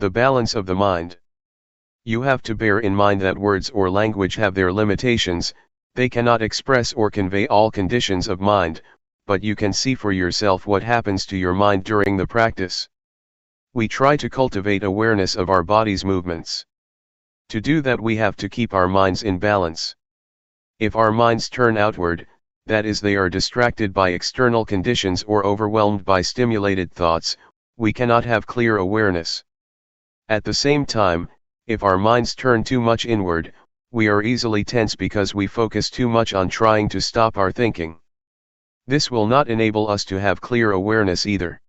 The balance of the mind. You have to bear in mind that words or language have their limitations, they cannot express or convey all conditions of mind, but you can see for yourself what happens to your mind during the practice. We try to cultivate awareness of our body's movements. To do that we have to keep our minds in balance. If our minds turn outward, that is they are distracted by external conditions or overwhelmed by stimulated thoughts, we cannot have clear awareness. At the same time, if our minds turn too much inward, we are easily tense because we focus too much on trying to stop our thinking. This will not enable us to have clear awareness either.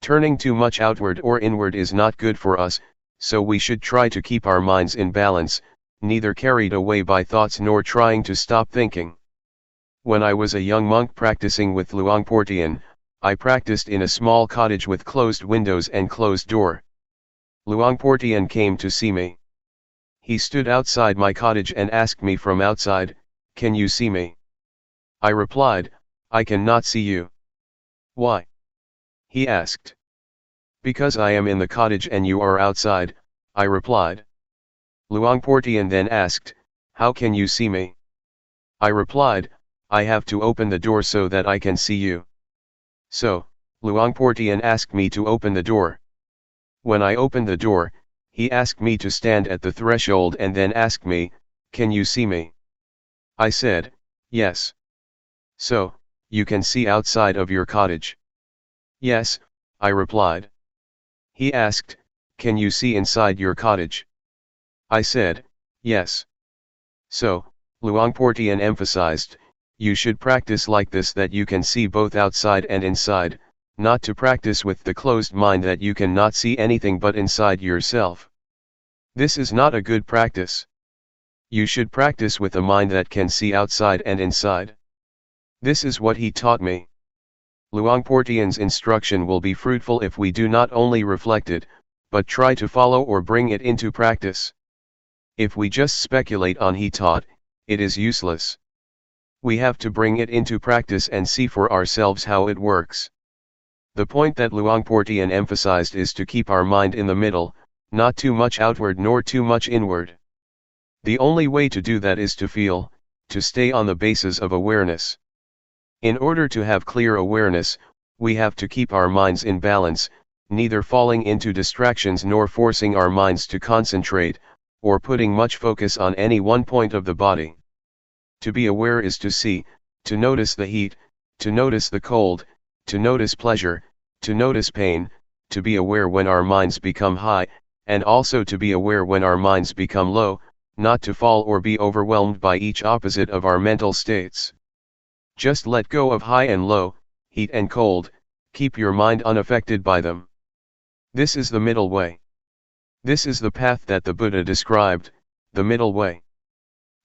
Turning too much outward or inward is not good for us, so we should try to keep our minds in balance, neither carried away by thoughts nor trying to stop thinking. When I was a young monk practicing with Luangpor Teean, I practiced in a small cottage with closed windows and closed door. Luangpor Teean came to see me. He stood outside my cottage and asked me from outside, "Can you see me?" I replied, "I cannot see you." "Why?" he asked. "Because I am in the cottage and you are outside," I replied. Luangpor Teean then asked, "How can you see me?" I replied, "I have to open the door so that I can see you." So, Luangpor Teean asked me to open the door. When I opened the door, he asked me to stand at the threshold and then asked me, "Can you see me?" I said, "Yes." "So, you can see outside of your cottage?" "Yes," I replied. He asked, "Can you see inside your cottage?" I said, "Yes." So, Luangpor Teean emphasized, you should practice like this that you can see both outside and inside, not to practice with the closed mind that you can not see anything but inside yourself. This is not a good practice. You should practice with a mind that can see outside and inside. This is what he taught me. Luangpor Teean's instruction will be fruitful if we do not only reflect it, but try to follow or bring it into practice. If we just speculate on he taught, it is useless. We have to bring it into practice and see for ourselves how it works. The point that Luangpor Teean emphasized is to keep our mind in the middle, not too much outward nor too much inward. The only way to do that is to feel, to stay on the basis of awareness. In order to have clear awareness, we have to keep our minds in balance, neither falling into distractions nor forcing our minds to concentrate, or putting much focus on any one point of the body. To be aware is to see, to notice the heat, to notice the cold, to notice pleasure, to notice pain, to be aware when our minds become high, and also to be aware when our minds become low, not to fall or be overwhelmed by each opposite of our mental states. Just let go of high and low, heat and cold, keep your mind unaffected by them. This is the middle way. This is the path that the Buddha described, the middle way.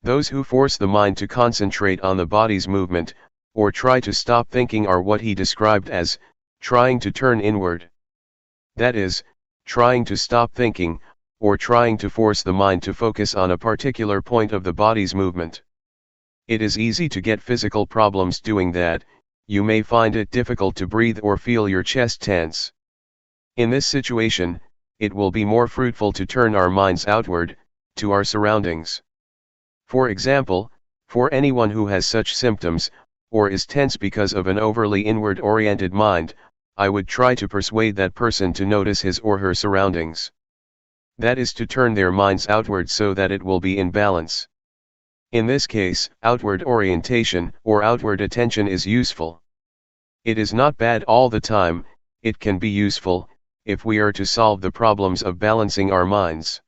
Those who force the mind to concentrate on the body's movement, or try to stop thinking are what he described as, trying to turn inward. That is, trying to stop thinking, or trying to force the mind to focus on a particular point of the body's movement. It is easy to get physical problems doing that, you may find it difficult to breathe or feel your chest tense. In this situation, it will be more fruitful to turn our minds outward, to our surroundings. For example, for anyone who has such symptoms, or is tense because of an overly inward-oriented mind, I would try to persuade that person to notice his or her surroundings. That is to turn their minds outward so that it will be in balance. In this case, outward orientation or outward attention is useful. It is not bad all the time, it can be useful, if we are to solve the problems of balancing our minds.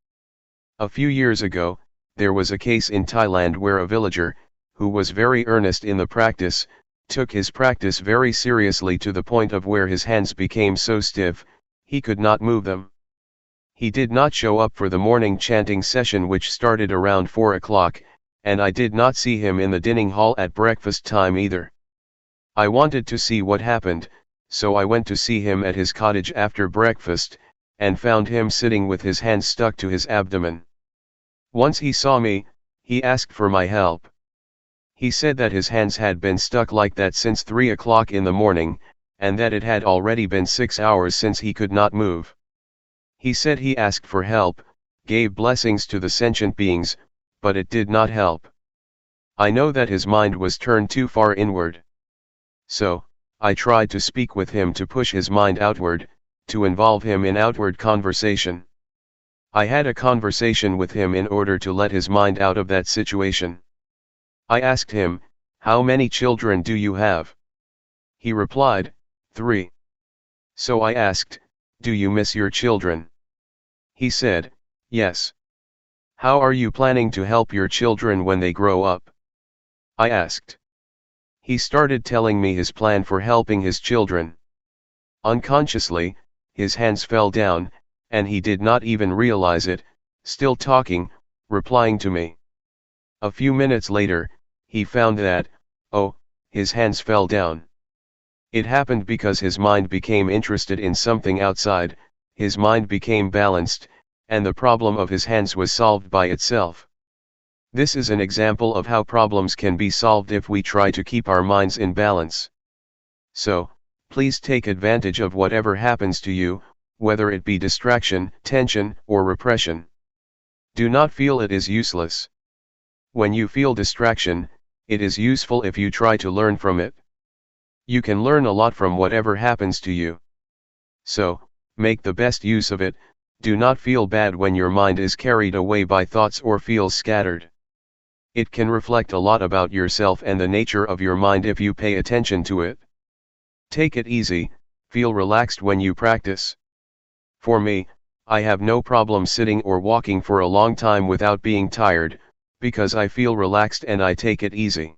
A few years ago, there was a case in Thailand where a villager, who was very earnest in the practice, took his practice very seriously to the point of where his hands became so stiff, he could not move them. He did not show up for the morning chanting session which started around 4 o'clock, and I did not see him in the dining hall at breakfast time either. I wanted to see what happened, so I went to see him at his cottage after breakfast, and found him sitting with his hands stuck to his abdomen. Once he saw me, he asked for my help. He said that his hands had been stuck like that since 3 o'clock in the morning, and that it had already been 6 hours since he could not move. He said he asked for help, gave blessings to the sentient beings, but it did not help. I know that his mind was turned too far inward. So, I tried to speak with him to push his mind outward, to involve him in outward conversation. I had a conversation with him in order to let his mind out of that situation. I asked him, "How many children do you have?" He replied, 3. So I asked, "Do you miss your children?" He said, "Yes." "How are you planning to help your children when they grow up?" I asked. He started telling me his plan for helping his children. Unconsciously, his hands fell down, and he did not even realize it, still talking, replying to me. A few minutes later, he found that, oh, his hands fell down. It happened because his mind became interested in something outside, his mind became balanced, and the problem of his hands was solved by itself. This is an example of how problems can be solved if we try to keep our minds in balance. So, please take advantage of whatever happens to you, whether it be distraction, tension, or repression. Do not feel it is useless. When you feel distraction, it is useful if you try to learn from it. You can learn a lot from whatever happens to you. So, make the best use of it. Do not feel bad when your mind is carried away by thoughts or feels scattered. It can reflect a lot about yourself and the nature of your mind if you pay attention to it. Take it easy, feel relaxed when you practice. For me, I have no problem sitting or walking for a long time without being tired, because I feel relaxed and I take it easy.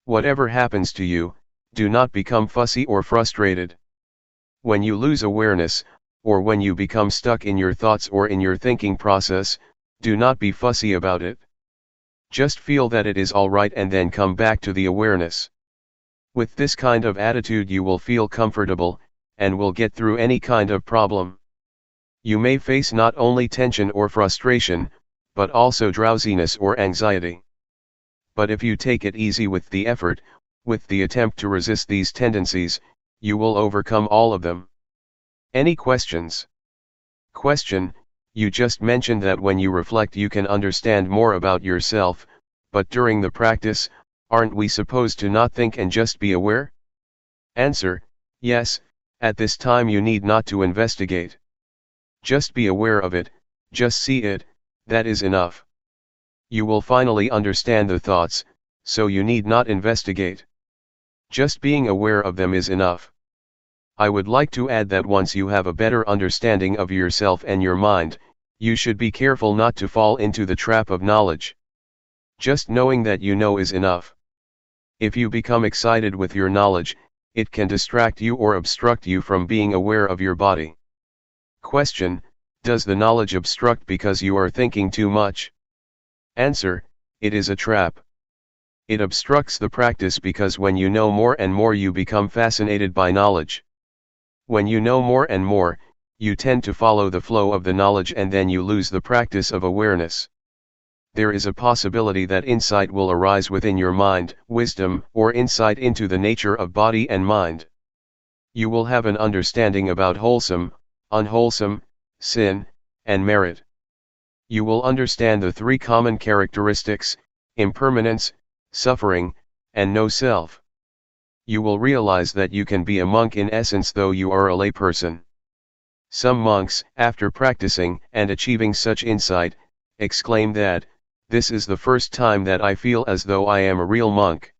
Whatever happens to you, do not become fussy or frustrated. When you lose awareness, or when you become stuck in your thoughts or in your thinking process, do not be fussy about it. Just feel that it is all right and then come back to the awareness. With this kind of attitude you will feel comfortable, and will get through any kind of problem. You may face not only tension or frustration, but also drowsiness or anxiety. But if you take it easy with the effort, with the attempt to resist these tendencies, you will overcome all of them. Any questions? Question: You just mentioned that when you reflect you can understand more about yourself, but during the practice, aren't we supposed to not think and just be aware? Answer: Yes, at this time you need not to investigate. Just be aware of it, just see it, that is enough. You will finally understand the thoughts, so you need not investigate. Just being aware of them is enough. I would like to add that once you have a better understanding of yourself and your mind, you should be careful not to fall into the trap of knowledge. Just knowing that you know is enough. If you become excited with your knowledge, it can distract you or obstruct you from being aware of your body. Question: Does the knowledge obstruct because you are thinking too much? Answer: It is a trap. It obstructs the practice because when you know more and more you become fascinated by knowledge. When you know more and more, you tend to follow the flow of the knowledge and then you lose the practice of awareness. There is a possibility that insight will arise within your mind, wisdom, or insight into the nature of body and mind. You will have an understanding about wholesome, unwholesome, sin, and merit. You will understand the three common characteristics: impermanence, suffering, and no self. You will realize that you can be a monk in essence though you are a layperson. Some monks, after practicing and achieving such insight, exclaim that, "This is the first time that I feel as though I am a real monk.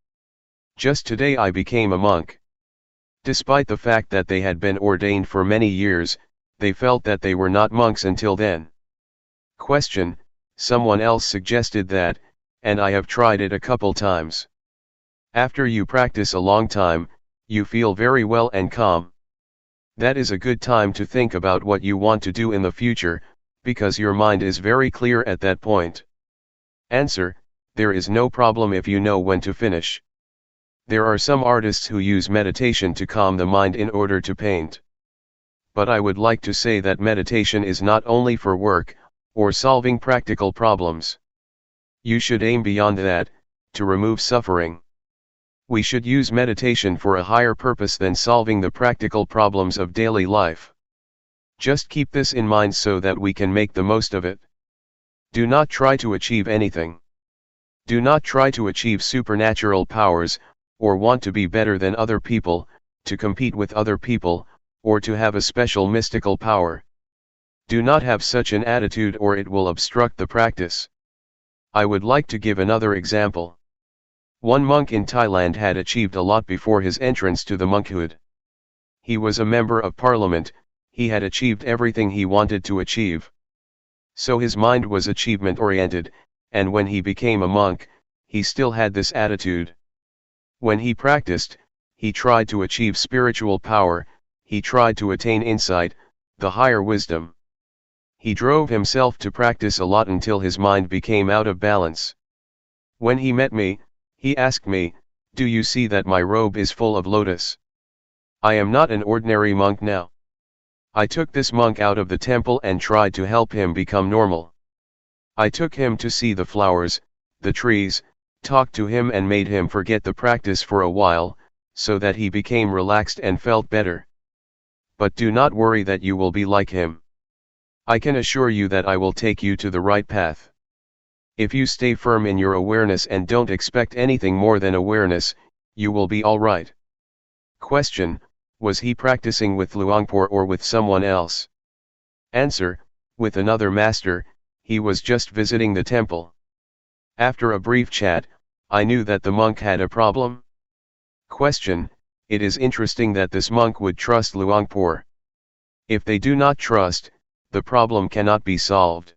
Just today I became a monk." Despite the fact that they had been ordained for many years, they felt that they were not monks until then. Question: Someone else suggested that, and I have tried it a couple times. After you practice a long time, you feel very well and calm. That is a good time to think about what you want to do in the future, because your mind is very clear at that point. Answer: there is no problem if you know when to finish. There are some artists who use meditation to calm the mind in order to paint. But I would like to say that meditation is not only for work, or solving practical problems. You should aim beyond that, to remove suffering. We should use meditation for a higher purpose than solving the practical problems of daily life. Just keep this in mind so that we can make the most of it. Do not try to achieve anything. Do not try to achieve supernatural powers, or want to be better than other people, to compete with other people, or to have a special mystical power. Do not have such an attitude or it will obstruct the practice. I would like to give another example. One monk in Thailand had achieved a lot before his entrance to the monkhood. He was a member of parliament, he had achieved everything he wanted to achieve. So his mind was achievement-oriented, and when he became a monk, he still had this attitude. When he practiced, he tried to achieve spiritual power, he tried to attain insight, the higher wisdom. He drove himself to practice a lot until his mind became out of balance. When he met me, he asked me, "Do you see that my robe is full of lotus? I am not an ordinary monk now." I took this monk out of the temple and tried to help him become normal. I took him to see the flowers, the trees, talked to him and made him forget the practice for a while, so that he became relaxed and felt better. But do not worry that you will be like him. I can assure you that I will take you to the right path. If you stay firm in your awareness and don't expect anything more than awareness, you will be all right. Question: was he practicing with Luangpor or with someone else? Answer: with another master, he was just visiting the temple. After a brief chat, I knew that the monk had a problem. Question: it is interesting that this monk would trust Luangpor. If they do not trust, the problem cannot be solved.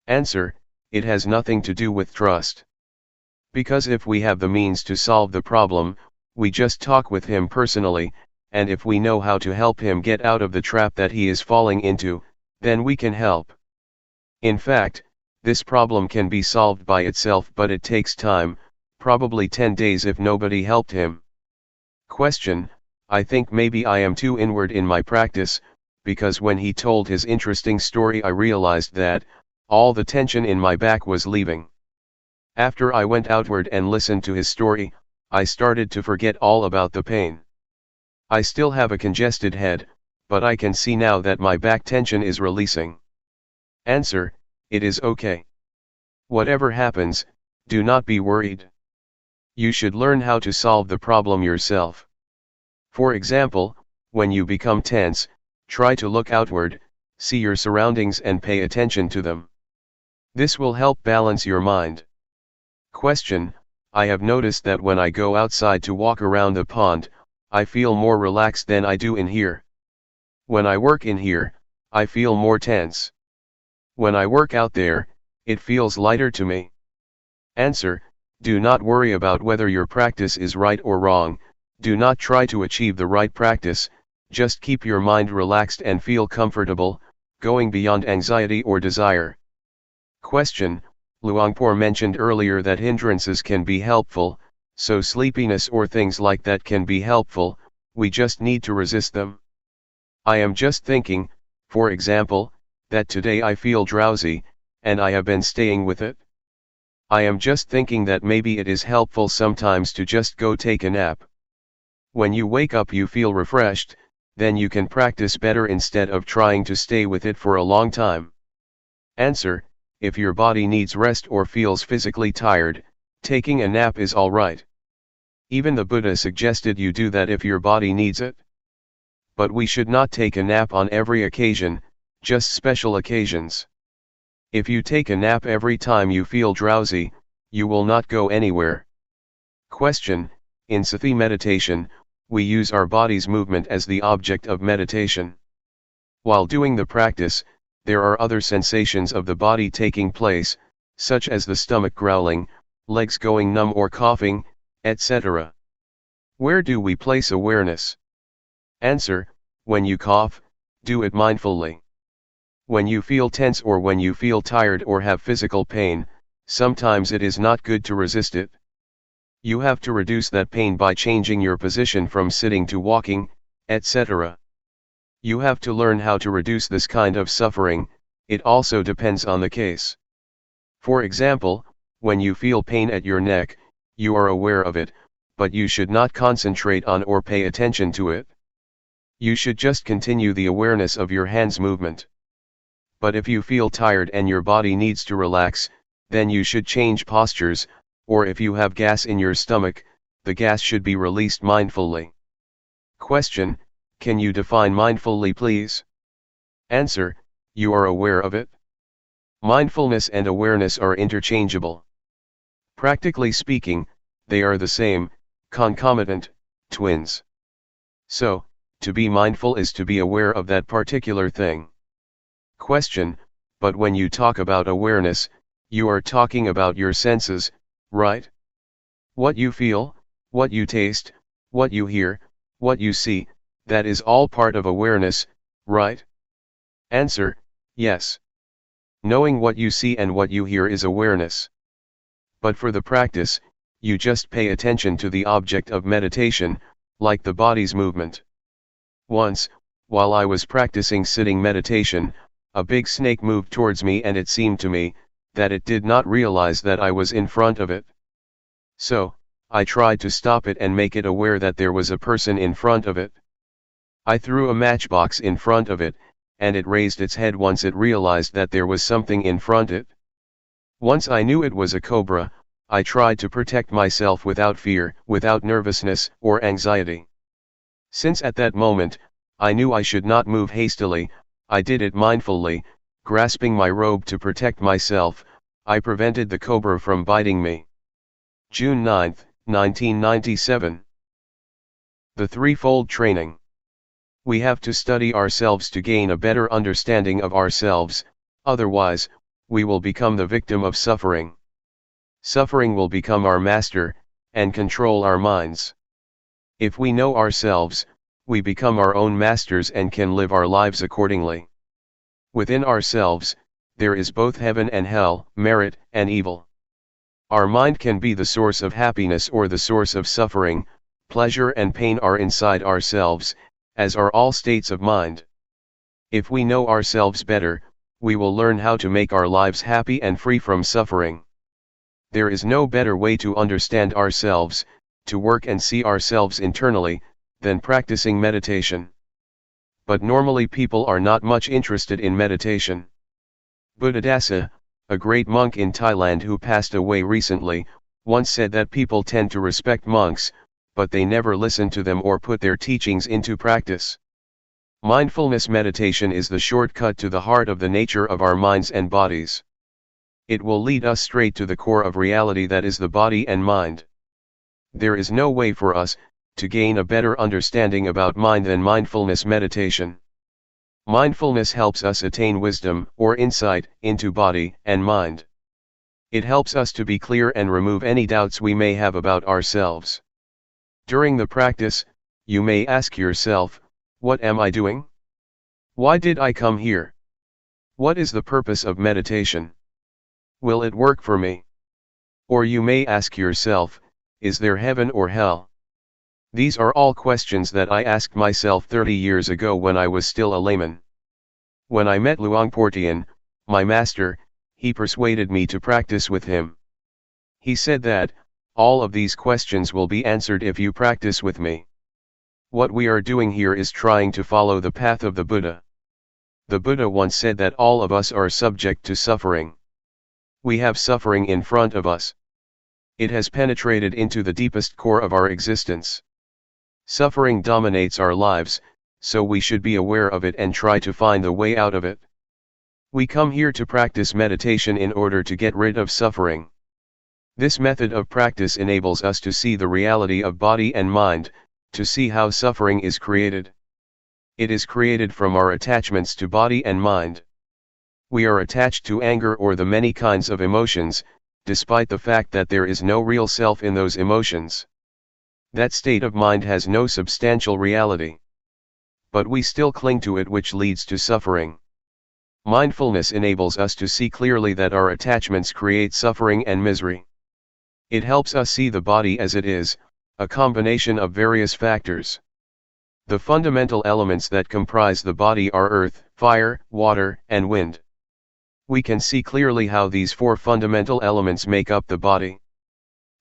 Answer: it has nothing to do with trust. Because if we have the means to solve the problem, we just talk with him personally, and if we know how to help him get out of the trap that he is falling into, then we can help. In fact, this problem can be solved by itself, but it takes time, probably 10 days if nobody helped him. Question: I think maybe I am too inward in my practice, because when he told his interesting story I realized that all the tension in my back was leaving. After I went outward and listened to his story, I started to forget all about the pain. I still have a congested head, but I can see now that my back tension is releasing. Answer: it is okay. Whatever happens, do not be worried. You should learn how to solve the problem yourself. For example, when you become tense, try to look outward, see your surroundings and pay attention to them. This will help balance your mind. Question: I have noticed that when I go outside to walk around the pond, I feel more relaxed than I do in here. When I work in here, I feel more tense. When I work out there, it feels lighter to me. Answer: do not worry about whether your practice is right or wrong, do not try to achieve the right practice, just keep your mind relaxed and feel comfortable, going beyond anxiety or desire. Question: Luangpor mentioned earlier that hindrances can be helpful, so sleepiness or things like that can be helpful, we just need to resist them. I am just thinking, for example, that today I feel drowsy, and I have been staying with it. I am just thinking that maybe it is helpful sometimes to just go take a nap. When you wake up you feel refreshed, then you can practice better instead of trying to stay with it for a long time. Answer: if your body needs rest or feels physically tired, taking a nap is alright. Even the Buddha suggested you do that if your body needs it. But we should not take a nap on every occasion, just special occasions. If you take a nap every time you feel drowsy, you will not go anywhere. Question: in Sati meditation, we use our body's movement as the object of meditation. While doing the practice, there are other sensations of the body taking place, such as the stomach growling, legs going numb or coughing, etc. Where do we place awareness? Answer: when you cough, do it mindfully. When you feel tense or when you feel tired or have physical pain, sometimes it is not good to resist it. You have to reduce that pain by changing your position from sitting to walking, etc. You have to learn how to reduce this kind of suffering. It also depends on the case. For example, when you feel pain at your neck, you are aware of it, but you should not concentrate on or pay attention to it. You should just continue the awareness of your hands movement. But if you feel tired and your body needs to relax, then you should change postures, or if you have gas in your stomach, the gas should be released mindfully. Question: can you define mindfully, please? Answer: you are aware of it. Mindfulness and awareness are interchangeable. Practically speaking, they are the same, concomitant, twins. So, to be mindful is to be aware of that particular thing. Question: but when you talk about awareness, you are talking about your senses, right? What you feel, what you taste, what you hear, what you see, that is all part of awareness, right? Answer: yes. Knowing what you see and what you hear is awareness. But for the practice, you just pay attention to the object of meditation, like the body's movement. Once, while I was practicing sitting meditation, a big snake moved towards me and it seemed to me that it did not realize that I was in front of it. So, I tried to stop it and make it aware that there was a person in front of it. I threw a matchbox in front of it, and it raised its head once it realized that there was something in front of it. Once I knew it was a cobra, I tried to protect myself without fear, without nervousness or anxiety. Since at that moment, I knew I should not move hastily, I did it mindfully, grasping my robe to protect myself. I prevented the cobra from biting me. June 9, 1997. The Threefold Training. We have to study ourselves to gain a better understanding of ourselves, otherwise, we will become the victim of suffering. Suffering will become our master, and control our minds. If we know ourselves, we become our own masters and can live our lives accordingly. Within ourselves, there is both heaven and hell, merit and evil. Our mind can be the source of happiness or the source of suffering. Pleasure and pain are inside ourselves, as are all states of mind. If we know ourselves better, we will learn how to make our lives happy and free from suffering. There is no better way to understand ourselves, to work and see ourselves internally, than practicing meditation. But normally people are not much interested in meditation. Buddhadasa, a great monk in Thailand who passed away recently, once said that people tend to respect monks, but they never listen to them or put their teachings into practice. Mindfulness meditation is the shortcut to the heart of the nature of our minds and bodies. It will lead us straight to the core of reality, that is the body and mind. There is no way for us to gain a better understanding about mind than mindfulness meditation. Mindfulness helps us attain wisdom or insight into body and mind. It helps us to be clear and remove any doubts we may have about ourselves. During the practice, you may ask yourself, what am I doing? Why did I come here? What is the purpose of meditation? Will it work for me? Or you may ask yourself, is there heaven or hell? These are all questions that I asked myself 30 years ago when I was still a layman. When I met Luangpor Teean, my master, he persuaded me to practice with him. He said that, all of these questions will be answered if you practice with me. What we are doing here is trying to follow the path of the Buddha. The Buddha once said that all of us are subject to suffering. We have suffering in front of us. It has penetrated into the deepest core of our existence. Suffering dominates our lives, so we should be aware of it and try to find the way out of it. We come here to practice meditation in order to get rid of suffering. This method of practice enables us to see the reality of body and mind, to see how suffering is created. It is created from our attachments to body and mind. We are attached to anger or the many kinds of emotions, despite the fact that there is no real self in those emotions. That state of mind has no substantial reality. But we still cling to it, which leads to suffering. Mindfulness enables us to see clearly that our attachments create suffering and misery. It helps us see the body as it is, a combination of various factors. The fundamental elements that comprise the body are earth, fire, water, and wind. We can see clearly how these four fundamental elements make up the body.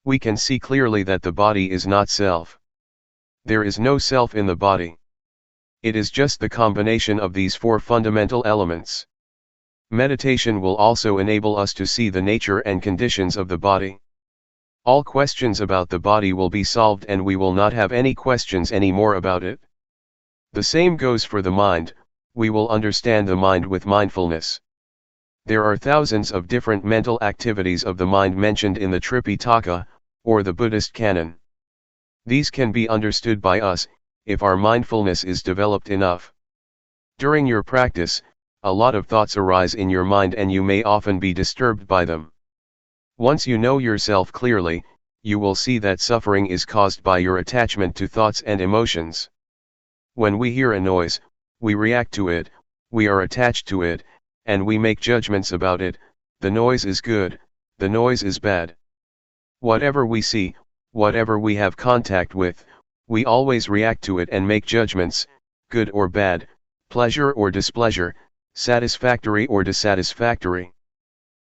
We can see clearly that the body is not self. There is no self in the body. It is just the combination of these four fundamental elements. Meditation will also enable us to see the nature and conditions of the body. All questions about the body will be solved, and we will not have any questions anymore about it. The same goes for the mind. We will understand the mind with mindfulness. There are thousands of different mental activities of the mind mentioned in the Tripitaka, or the Buddhist canon. These can be understood by us, if our mindfulness is developed enough. During your practice, a lot of thoughts arise in your mind and you may often be disturbed by them. Once you know yourself clearly, you will see that suffering is caused by your attachment to thoughts and emotions. When we hear a noise, we react to it, we are attached to it, and we make judgments about it. The noise is good, the noise is bad. Whatever we see, whatever we have contact with, we always react to it and make judgments, good or bad, pleasure or displeasure, satisfactory or dissatisfactory.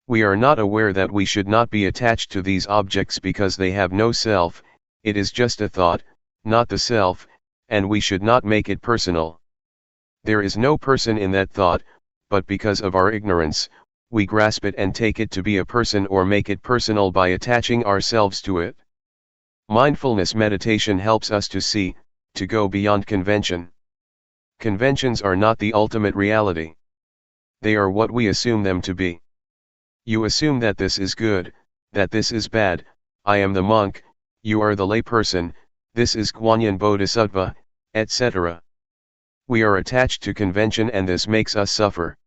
We are not aware that we should not be attached to these objects because they have no self. It is just a thought, not the self, and we should not make it personal. There is no person in that thought, but because of our ignorance, we grasp it and take it to be a person or make it personal by attaching ourselves to it. Mindfulness meditation helps us to see, to go beyond convention. Conventions are not the ultimate reality. They are what we assume them to be. You assume that this is good, that this is bad. I am the monk, you are the layperson, this is Guanyin Bodhisattva, etc. We are attached to convention and this makes us suffer.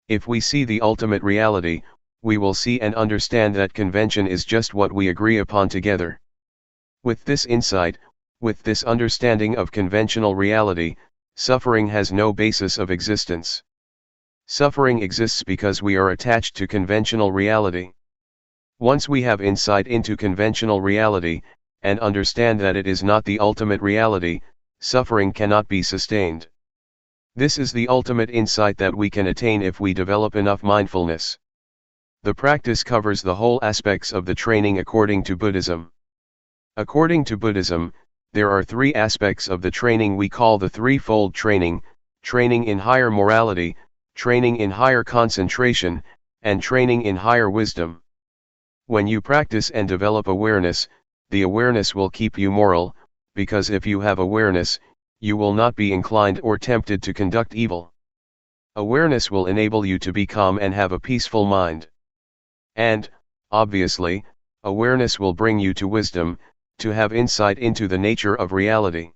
If we see the ultimate reality, we will see and understand that convention is just what we agree upon together. With this insight, with this understanding of conventional reality, suffering has no basis of existence. Suffering exists because we are attached to conventional reality. Once we have insight into conventional reality, and understand that it is not the ultimate reality, suffering cannot be sustained. This is the ultimate insight that we can attain if we develop enough mindfulness. The practice covers the whole aspects of the training according to Buddhism. According to Buddhism, there are three aspects of the training we call the threefold training: training in higher morality, training in higher concentration, and training in higher wisdom. When you practice and develop awareness, the awareness will keep you moral, because if you have awareness, you will not be inclined or tempted to conduct evil. Awareness will enable you to be calm and have a peaceful mind. And, obviously, awareness will bring you to wisdom, to have insight into the nature of reality.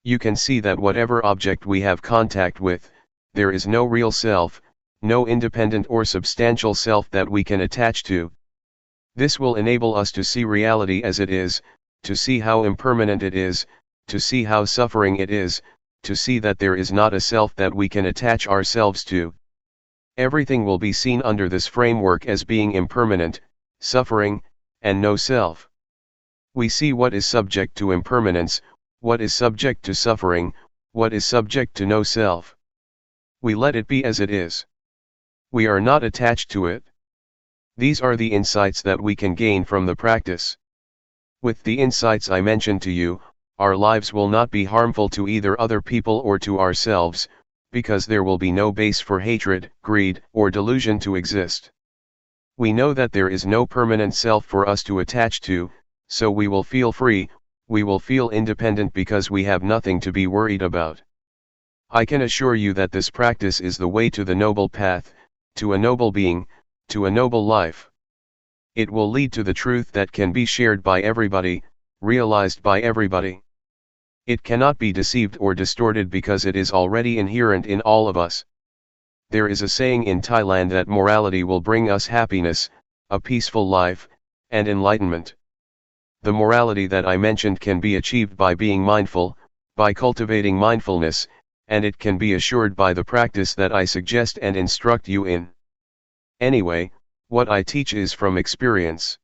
You can see that whatever object we have contact with, there is no real self, no independent or substantial self that we can attach to. This will enable us to see reality as it is, to see how impermanent it is, to see how suffering it is, to see that there is not a self that we can attach ourselves to. Everything will be seen under this framework as being impermanent, suffering, and no self. We see what is subject to impermanence, what is subject to suffering, what is subject to no self. We let it be as it is. We are not attached to it. These are the insights that we can gain from the practice. With the insights I mentioned to you, our lives will not be harmful to either other people or to ourselves, because there will be no base for hatred, greed, or delusion to exist. We know that there is no permanent self for us to attach to, so we will feel free, we will feel independent because we have nothing to be worried about. I can assure you that this practice is the way to the noble path, to a noble being, to a noble life. It will lead to the truth that can be shared by everybody, realized by everybody. It cannot be deceived or distorted because it is already inherent in all of us. There is a saying in Thailand that morality will bring us happiness, a peaceful life, and enlightenment. The morality that I mentioned can be achieved by being mindful, by cultivating mindfulness, and it can be assured by the practice that I suggest and instruct you in. Anyway, what I teach is from experience.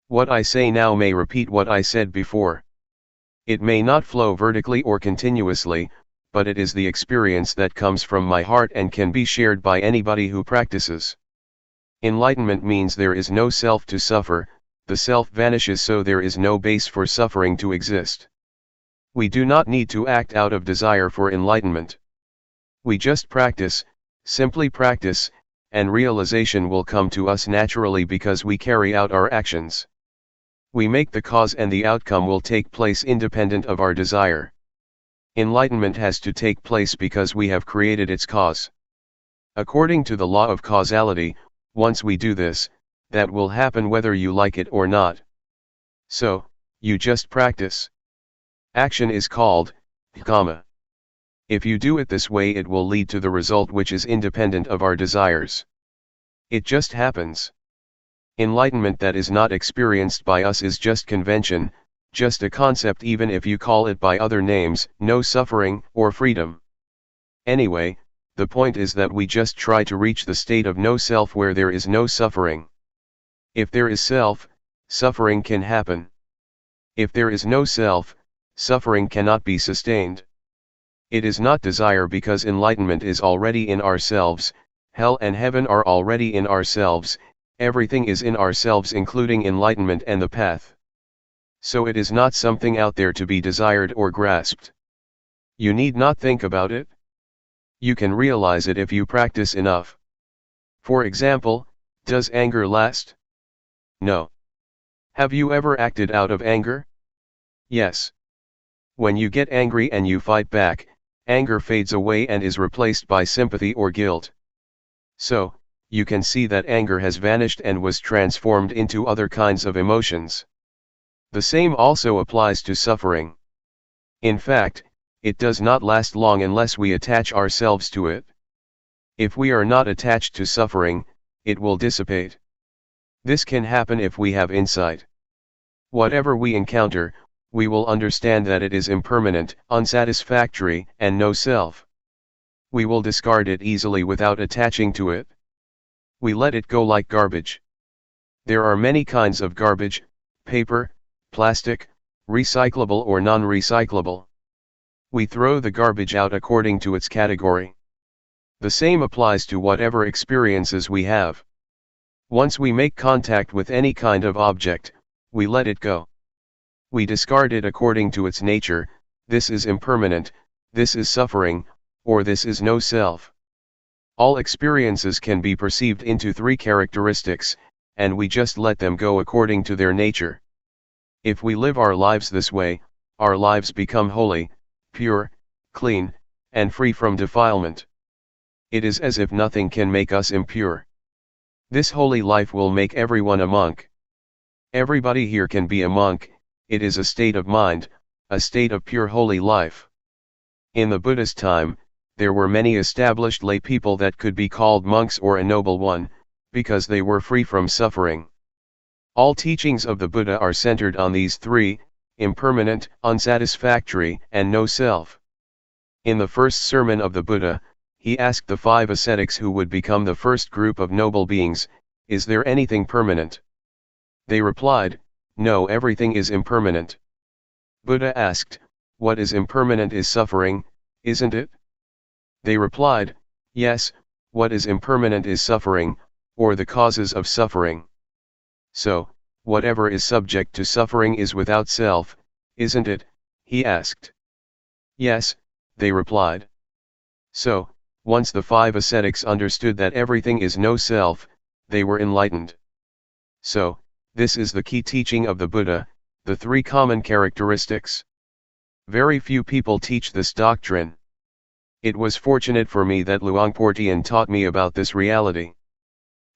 What I say now may repeat what I said before. It may not flow vertically or continuously, but it is the experience that comes from my heart and can be shared by anybody who practices. Enlightenment means there is no self to suffer, the self vanishes, so there is no base for suffering to exist. We do not need to act out of desire for enlightenment. We just practice, simply practice, and realization will come to us naturally because we carry out our actions. We make the cause and the outcome will take place independent of our desire. Enlightenment has to take place because we have created its cause. According to the law of causality, once we do this, that will happen whether you like it or not. So, you just practice. Action is called karma. If you do it this way, it will lead to the result which is independent of our desires. It just happens. Enlightenment that is not experienced by us is just convention, just a concept, even if you call it by other names, no suffering, or freedom. Anyway, the point is that we just try to reach the state of no self where there is no suffering. If there is self, suffering can happen. If there is no self, suffering cannot be sustained. It is not desire because enlightenment is already in ourselves, hell and heaven are already in ourselves, everything is in ourselves including enlightenment and the path. So it is not something out there to be desired or grasped. You need not think about it. You can realize it if you practice enough. For example, does anger last? No. Have you ever acted out of anger? Yes. When you get angry and you fight back, anger fades away and is replaced by sympathy or guilt. So, you can see that anger has vanished and was transformed into other kinds of emotions. The same also applies to suffering. In fact, it does not last long unless we attach ourselves to it. If we are not attached to suffering, it will dissipate. This can happen if we have insight. Whatever we encounter, we will understand that it is impermanent, unsatisfactory, and no self. We will discard it easily without attaching to it. We let it go like garbage. There are many kinds of garbage: paper, plastic, recyclable or non-recyclable. We throw the garbage out according to its category. The same applies to whatever experiences we have. Once we make contact with any kind of object, we let it go. We discard it according to its nature: this is impermanent, this is suffering, or this is no self. All experiences can be perceived into three characteristics, and we just let them go according to their nature. If we live our lives this way, our lives become holy, pure, clean, and free from defilement. It is as if nothing can make us impure. This holy life will make everyone a monk. Everybody here can be a monk. It is a state of mind, a state of pure holy life. In the Buddha's time, there were many established lay people that could be called monks or a noble one, because they were free from suffering. All teachings of the Buddha are centered on these three: impermanent, unsatisfactory, and no self. In the first sermon of the Buddha, he asked the 5 ascetics who would become the first group of noble beings, "Is there anything permanent?" They replied, "No, everything is impermanent." Buddha asked, "What is impermanent is suffering, isn't it?" They replied, "Yes, what is impermanent is suffering, or the causes of suffering." So, whatever is subject to suffering is without self, isn't it? He asked. "Yes," they replied. So, once the 5 ascetics understood that everything is no self, they were enlightened. So, this is the key teaching of the Buddha, the 3 common characteristics. Very few people teach this doctrine. It was fortunate for me that Luangpor Teean taught me about this reality.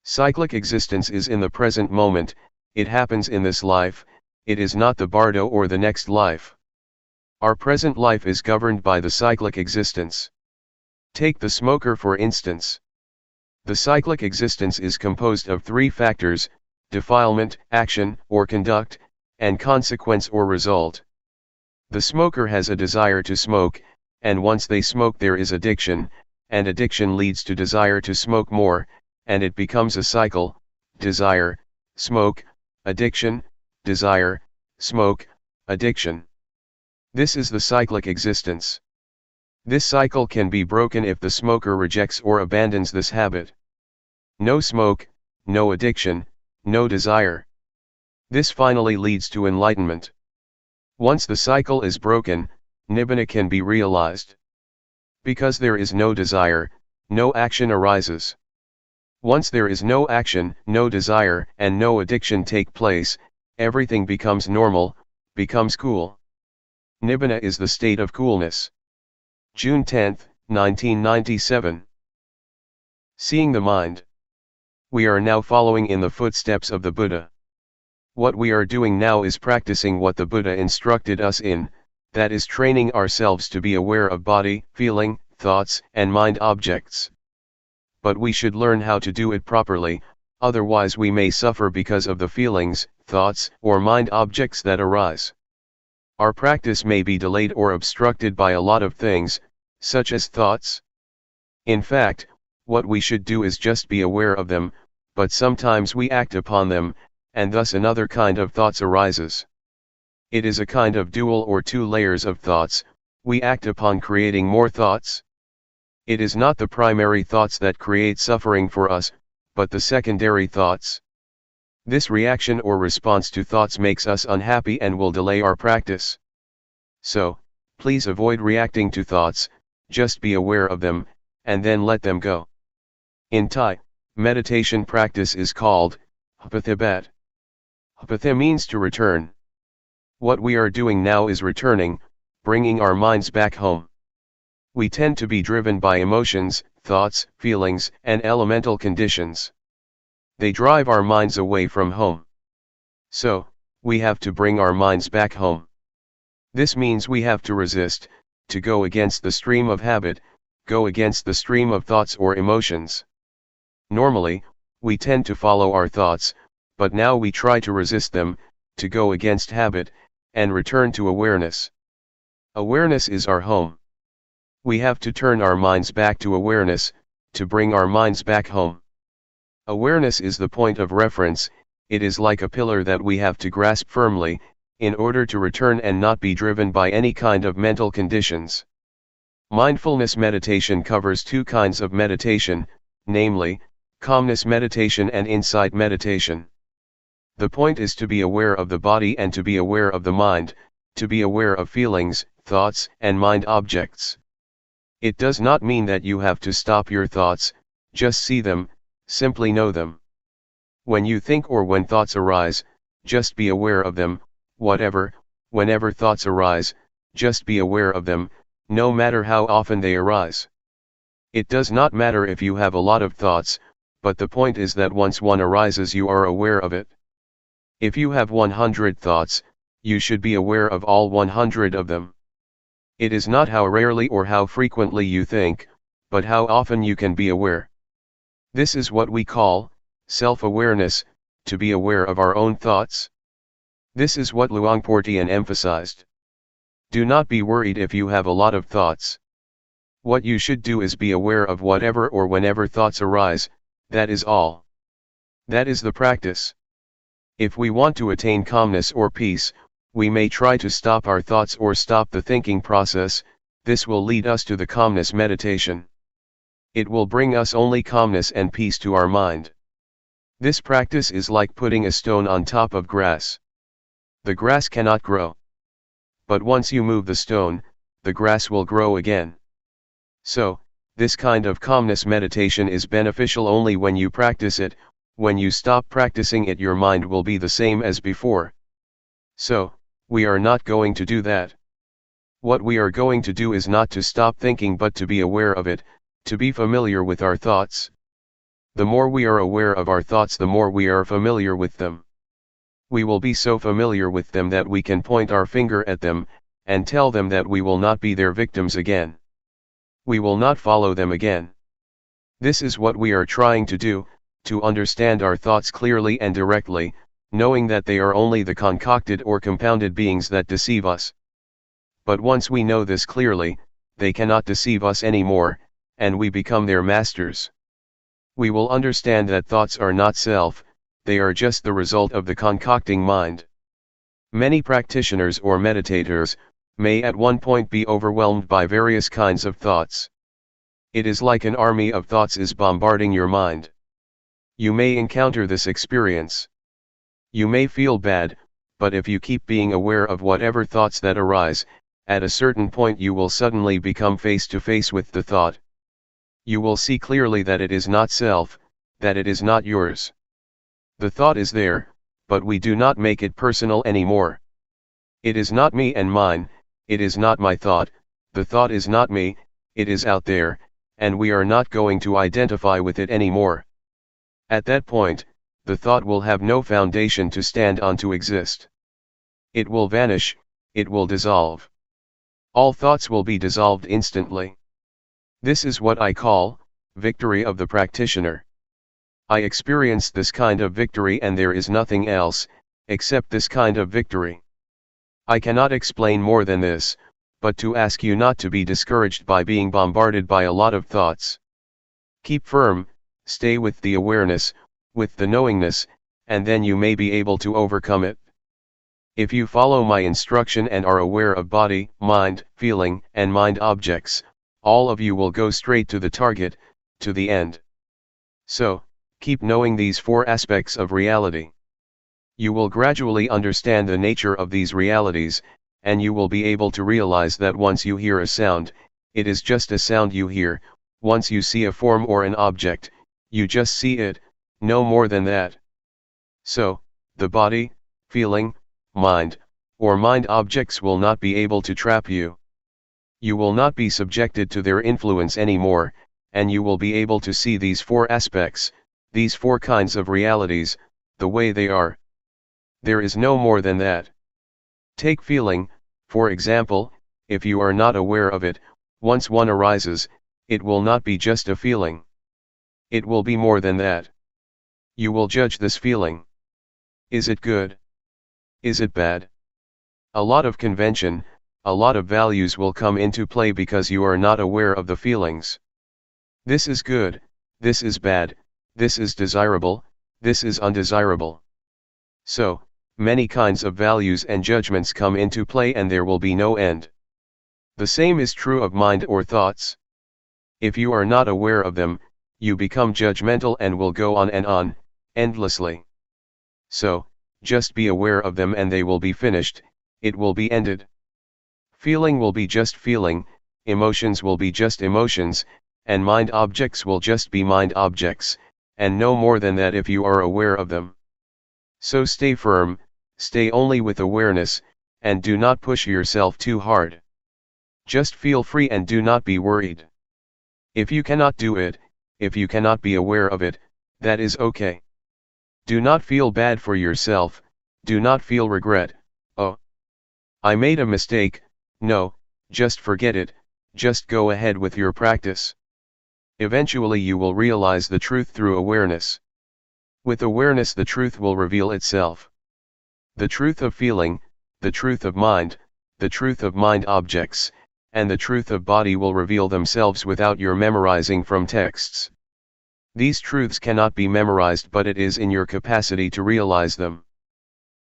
Cyclic existence is in the present moment, it happens in this life, it is not the bardo or the next life. Our present life is governed by the cyclic existence. Take the smoker for instance. The cyclic existence is composed of 3 factors: defilement, action, or conduct, and consequence or result. The smoker has a desire to smoke, and once they smoke there is addiction, and addiction leads to desire to smoke more, and it becomes a cycle: desire, smoke, addiction, desire, smoke, addiction. This is the cyclic existence. This cycle can be broken if the smoker rejects or abandons this habit. No smoke, no addiction, no desire. This finally leads to enlightenment. Once the cycle is broken, nibbana can be realized. Because there is no desire, no action arises. Once there is no action, no desire, and no addiction take place, everything becomes normal, becomes cool. Nibbana is the state of coolness. June 10, 1997. Seeing the mind. We are now following in the footsteps of the Buddha. What we are doing now is practicing what the Buddha instructed us in, that is training ourselves to be aware of body, feeling, thoughts, and mind objects. But we should learn how to do it properly, otherwise we may suffer because of the feelings, thoughts, or mind objects that arise. Our practice may be delayed or obstructed by a lot of things, such as thoughts. In fact, what we should do is just be aware of them, but sometimes we act upon them, and thus another kind of thoughts arises. It is a kind of dual or two layers of thoughts. We act upon creating more thoughts. It is not the primary thoughts that create suffering for us, but the secondary thoughts. This reaction or response to thoughts makes us unhappy and will delay our practice. So, please avoid reacting to thoughts, just be aware of them, and then let them go. In Thai, meditation practice is called Hapathibat. Hapatha means to return. What we are doing now is returning, bringing our minds back home. We tend to be driven by emotions, thoughts, feelings, and elemental conditions. They drive our minds away from home. So, we have to bring our minds back home. This means we have to resist, to go against the stream of habit, go against the stream of thoughts or emotions. Normally, we tend to follow our thoughts, but now we try to resist them, to go against habit, and return to awareness. Awareness is our home. We have to turn our minds back to awareness, to bring our minds back home. Awareness is the point of reference. It is like a pillar that we have to grasp firmly, in order to return and not be driven by any kind of mental conditions. Mindfulness meditation covers two kinds of meditation, namely, calmness meditation and insight meditation. The point is to be aware of the body and to be aware of the mind, to be aware of feelings, thoughts, and mind objects. It does not mean that you have to stop your thoughts, just see them, simply know them. When you think or when thoughts arise, just be aware of them, whenever thoughts arise, just be aware of them, no matter how often they arise. It does not matter if you have a lot of thoughts, but the point is that once one arises you are aware of it. If you have 100 thoughts, you should be aware of all 100 of them. It is not how rarely or how frequently you think, but how often you can be aware. This is what we call self-awareness, to be aware of our own thoughts. This is what Luangpor Teean emphasized. Do not be worried if you have a lot of thoughts. What you should do is be aware of whatever or whenever thoughts arise, that is all. That is the practice. If we want to attain calmness or peace, we may try to stop our thoughts or stop the thinking process. This will lead us to the calmness meditation. It will bring us only calmness and peace to our mind. This practice is like putting a stone on top of grass. The grass cannot grow. But once you move the stone, the grass will grow again. So, this kind of calmness meditation is beneficial only when you practice it. When you stop practicing it, your mind will be the same as before. So, we are not going to do that. What we are going to do is not to stop thinking but to be aware of it, to be familiar with our thoughts. The more we are aware of our thoughts, the more we are familiar with them. We will be so familiar with them that we can point our finger at them, and tell them that we will not be their victims again. We will not follow them again. This is what we are trying to do, to understand our thoughts clearly and directly, knowing that they are only the concocted or compounded beings that deceive us. But once we know this clearly, they cannot deceive us anymore, and we become their masters. We will understand that thoughts are not self, they are just the result of the concocting mind. Many practitioners or meditators may at one point be overwhelmed by various kinds of thoughts. It is like an army of thoughts is bombarding your mind. You may encounter this experience. You may feel bad, but if you keep being aware of whatever thoughts that arise, at a certain point you will suddenly become face to face with the thought. You will see clearly that it is not self, that it is not yours. The thought is there, but we do not make it personal anymore. It is not me and mine, it is not my thought, the thought is not me, it is out there, and we are not going to identify with it anymore. At that point, the thought will have no foundation to stand on to exist. It will vanish, it will dissolve. All thoughts will be dissolved instantly. This is what I call victory of the practitioner. I experienced this kind of victory, and there is nothing else except this kind of victory. I cannot explain more than this, but to ask you not to be discouraged by being bombarded by a lot of thoughts. Keep firm, stay with the awareness, with the knowingness, and then you may be able to overcome it. If you follow my instruction and are aware of body, mind, feeling, and mind objects, all of you will go straight to the target, to the end. So, keep knowing these four aspects of reality. You will gradually understand the nature of these realities, and you will be able to realize that once you hear a sound, it is just a sound you hear. Once you see a form or an object, you just see it, no more than that. So, the body, feeling, mind, or mind objects will not be able to trap you. You will not be subjected to their influence anymore, and you will be able to see these four aspects, these four kinds of realities, the way they are. There is no more than that. Take feeling, for example. If you are not aware of it, once one arises, it will not be just a feeling. It will be more than that. You will judge this feeling. Is it good? Is it bad? A lot of convention, a lot of values will come into play because you are not aware of the feelings. This is good, this is bad, this is desirable, this is undesirable. So, many kinds of values and judgments come into play, and there will be no end. The same is true of mind or thoughts. If you are not aware of them, you become judgmental and will go on and on, endlessly. So, just be aware of them and they will be finished, it will be ended. Feeling will be just feeling, emotions will be just emotions, and mind objects will just be mind objects, and no more than that if you are aware of them. So stay firm, stay only with awareness, and do not push yourself too hard. Just feel free and do not be worried. If you cannot do it, if you cannot be aware of it, that is okay. Do not feel bad for yourself, do not feel regret, oh, I made a mistake. No, just forget it, just go ahead with your practice. Eventually you will realize the truth through awareness. With awareness the truth will reveal itself. The truth of feeling, the truth of mind, the truth of mind objects, and the truth of body will reveal themselves without your memorizing from texts. These truths cannot be memorized, but it is in your capacity to realize them.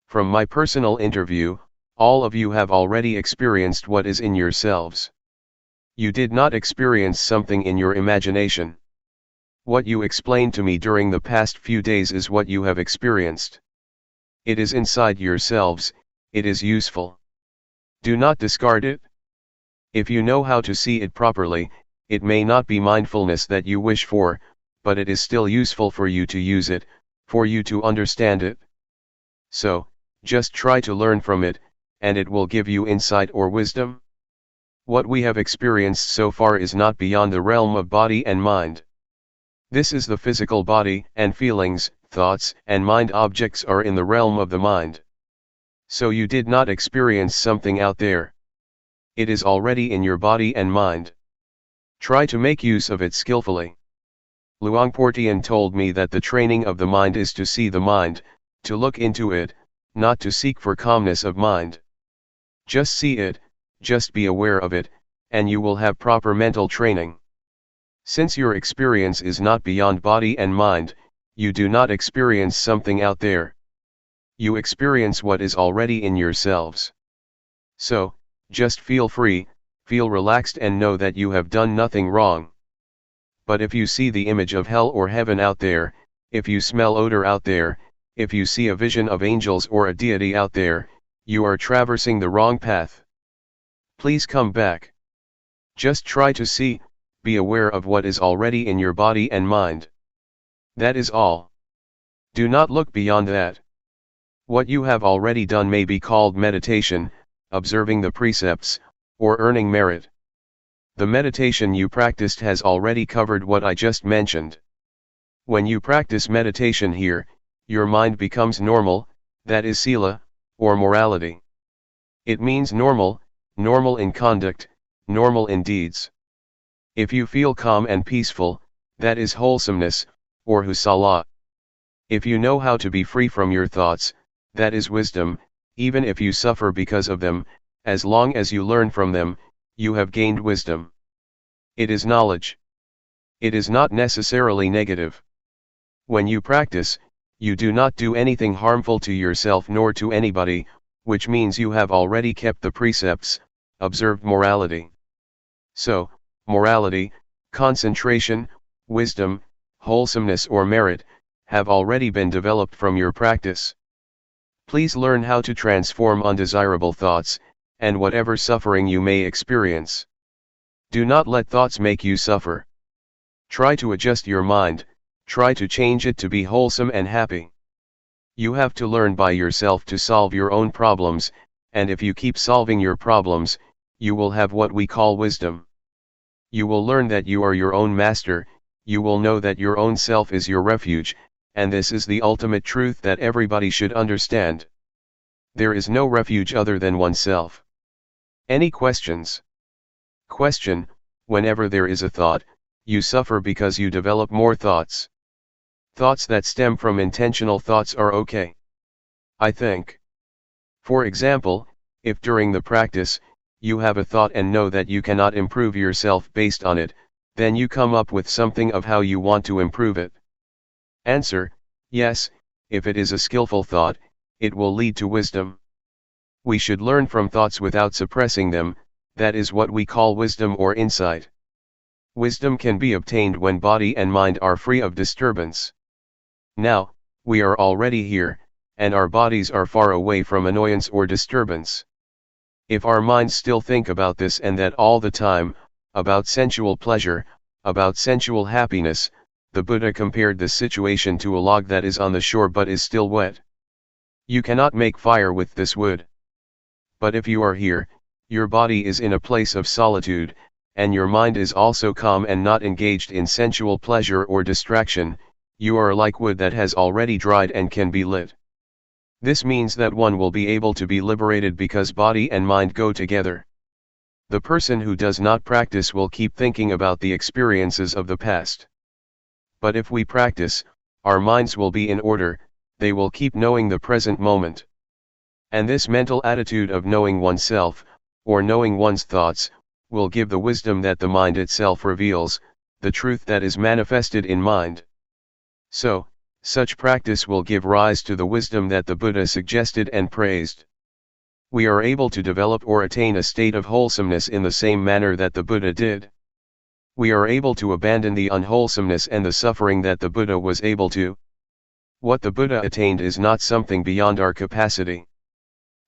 From my personal interview, all of you have already experienced what is in yourselves. You did not experience something in your imagination. What you explained to me during the past few days is what you have experienced. It is inside yourselves, it is useful. Do not discard it. If you know how to see it properly, it may not be mindfulness that you wish for, but it is still useful for you to use it, for you to understand it. So, just try to learn from it, and it will give you insight or wisdom. What we have experienced so far is not beyond the realm of body and mind. This is the physical body, and feelings, thoughts, and mind objects are in the realm of the mind. So you did not experience something out there. It is already in your body and mind. Try to make use of it skillfully. Luangpor Teean told me that the training of the mind is to see the mind, To look into it, not to seek for calmness of mind. Just see it, just be aware of it, and you will have proper mental training. Since your experience is not beyond body and mind, you do not experience something out there. You experience what is already in yourselves. So, just feel free, feel relaxed and know that you have done nothing wrong. But if you see the image of hell or heaven out there, if you smell odor out there, if you see a vision of angels or a deity out there, you are traversing the wrong path. Please come back. Just try to see, be aware of what is already in your body and mind. That is all. Do not look beyond that. What you have already done may be called meditation, observing the precepts, or earning merit. The meditation you practiced has already covered what I just mentioned. When you practice meditation here, your mind becomes normal, that is sila, or morality. It means normal, normal in conduct, normal in deeds. If you feel calm and peaceful, that is wholesomeness, or husala. If you know how to be free from your thoughts, that is wisdom, even if you suffer because of them, as long as you learn from them, you have gained wisdom. It is knowledge. It is not necessarily negative. When you practice, you do not do anything harmful to yourself nor to anybody, which means you have already kept the precepts, observed morality. So, morality, concentration, wisdom, wholesomeness or merit, have already been developed from your practice. Please learn how to transform undesirable thoughts, and whatever suffering you may experience. Do not let thoughts make you suffer. Try to adjust your mind, try to change it to be wholesome and happy. You have to learn by yourself to solve your own problems, and if you keep solving your problems, you will have what we call wisdom. You will learn that you are your own master, you will know that your own self is your refuge, and this is the ultimate truth that everybody should understand. There is no refuge other than oneself. Any questions? Question: whenever there is a thought, you suffer because you develop more thoughts. Thoughts that stem from intentional thoughts are okay, I think. For example, if during the practice, you have a thought and know that you cannot improve yourself based on it, then you come up with something of how you want to improve it. Answer: yes, if it is a skillful thought, it will lead to wisdom. We should learn from thoughts without suppressing them, that is what we call wisdom or insight. Wisdom can be obtained when body and mind are free of disturbance. Now, we are already here, and our bodies are far away from annoyance or disturbance. If our minds still think about this and that all the time, about sensual pleasure, about sensual happiness, the Buddha compared this situation to a log that is on the shore but is still wet. You cannot make fire with this wood. But if you are here, your body is in a place of solitude, and your mind is also calm and not engaged in sensual pleasure or distraction, you are like wood that has already dried and can be lit. This means that one will be able to be liberated because body and mind go together. The person who does not practice will keep thinking about the experiences of the past. But if we practice, our minds will be in order, they will keep knowing the present moment. And this mental attitude of knowing oneself, or knowing one's thoughts, will give the wisdom that the mind itself reveals, the truth that is manifested in mind. So, such practice will give rise to the wisdom that the Buddha suggested and praised. We are able to develop or attain a state of wholesomeness in the same manner that the Buddha did. We are able to abandon the unwholesomeness and the suffering that the Buddha was able to. What the Buddha attained is not something beyond our capacity.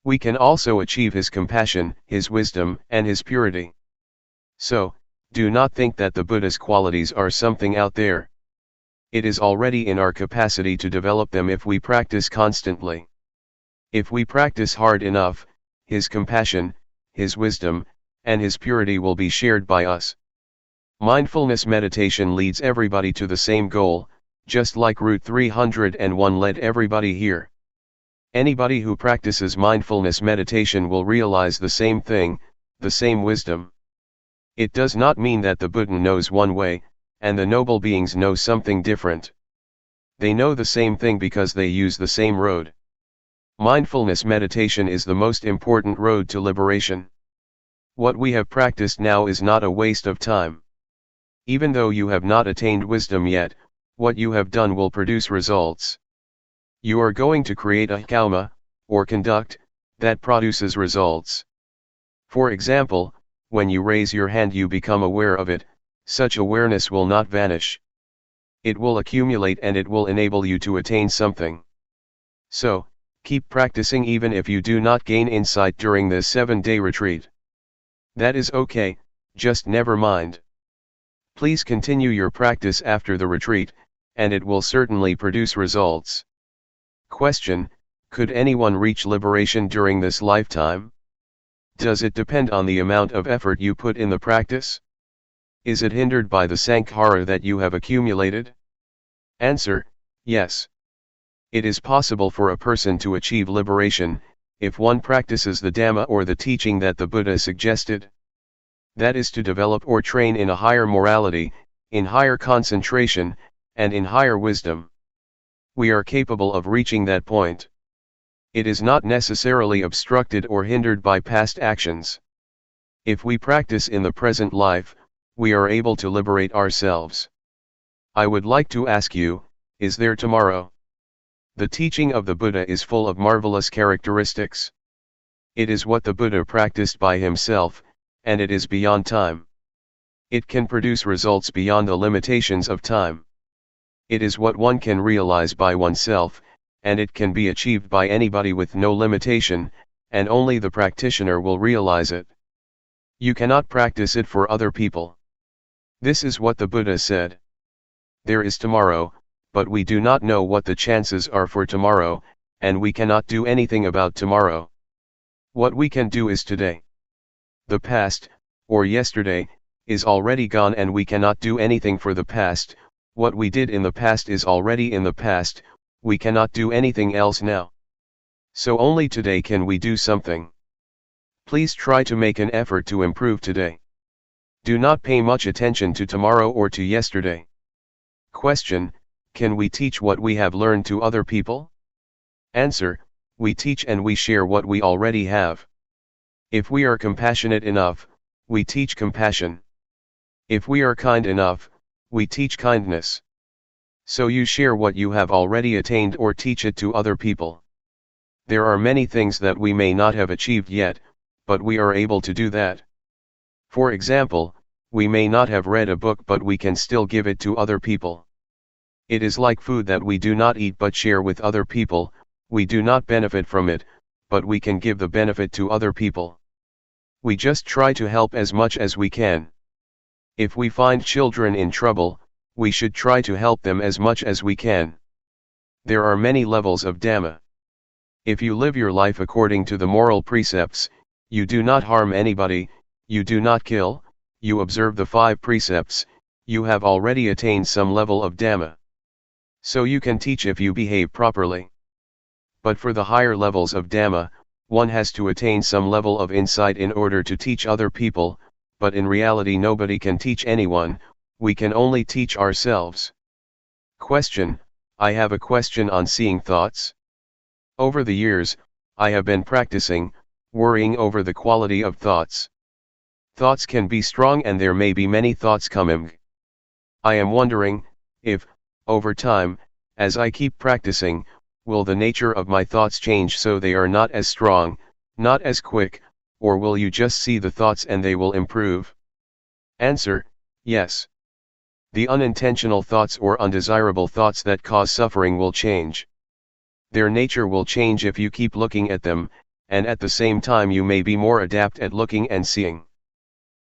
We can also achieve his compassion, his wisdom, and his purity. So, do not think that the Buddha's qualities are something out there. It is already in our capacity to develop them if we practice constantly. If we practice hard enough, his compassion, his wisdom, and his purity will be shared by us. Mindfulness meditation leads everybody to the same goal, just like Route 301 led everybody here. Anybody who practices mindfulness meditation will realize the same thing, the same wisdom. It does not mean that the Buddha knows one way, and the noble beings know something different. They know the same thing because they use the same road. Mindfulness meditation is the most important road to liberation. What we have practiced now is not a waste of time. Even though you have not attained wisdom yet, what you have done will produce results. You are going to create a karma, or conduct, that produces results. For example, when you raise your hand you become aware of it, such awareness will not vanish. It will accumulate and it will enable you to attain something. So, keep practicing even if you do not gain insight during this 7-day retreat. That is okay, just never mind. Please continue your practice after the retreat, and it will certainly produce results. Question: could anyone reach liberation during this lifetime? Does it depend on the amount of effort you put in the practice? Is it hindered by the sankhara that you have accumulated? Answer: yes. It is possible for a person to achieve liberation, if one practices the Dhamma or the teaching that the Buddha suggested. That is to develop or train in a higher morality, in higher concentration, and in higher wisdom. We are capable of reaching that point. It is not necessarily obstructed or hindered by past actions. If we practice in the present life, we are able to liberate ourselves. I would like to ask you, is there tomorrow? The teaching of the Buddha is full of marvelous characteristics. It is what the Buddha practiced by himself, and it is beyond time. It can produce results beyond the limitations of time. It is what one can realize by oneself, and it can be achieved by anybody with no limitation, and only the practitioner will realize it. You cannot practice it for other people. This is what the Buddha said. There is tomorrow, but we do not know what the chances are for tomorrow, and we cannot do anything about tomorrow. What we can do is today. The past, or yesterday, is already gone and we cannot do anything for the past. What we did in the past is already in the past, we cannot do anything else now. So only today can we do something. Please try to make an effort to improve today. Do not pay much attention to tomorrow or to yesterday. Question: can we teach what we have learned to other people? Answer: we teach and we share what we already have. If we are compassionate enough, we teach compassion. If we are kind enough, we teach kindness. So you share what you have already attained or teach it to other people. There are many things that we may not have achieved yet, but we are able to do that. For example, we may not have read a book but we can still give it to other people. It is like food that we do not eat but share with other people. We do not benefit from it, but we can give the benefit to other people. We just try to help as much as we can. If we find children in trouble, we should try to help them as much as we can. There are many levels of Dhamma. If you live your life according to the moral precepts, you do not harm anybody, you do not kill, you observe the 5 precepts, you have already attained some level of Dhamma. So you can teach if you behave properly. But for the higher levels of Dhamma, one has to attain some level of insight in order to teach other people, but in reality nobody can teach anyone, we can only teach ourselves. Question: I have a question on seeing thoughts. Over the years, I have been practicing, worrying over the quality of thoughts. Thoughts can be strong and there may be many thoughts coming. I am wondering, if, over time, as I keep practicing, will the nature of my thoughts change so they are not as strong, not as quick, or will you just see the thoughts and they will improve? Answer: yes. The unintentional thoughts or undesirable thoughts that cause suffering will change. Their nature will change if you keep looking at them, and at the same time you may be more adept at looking and seeing.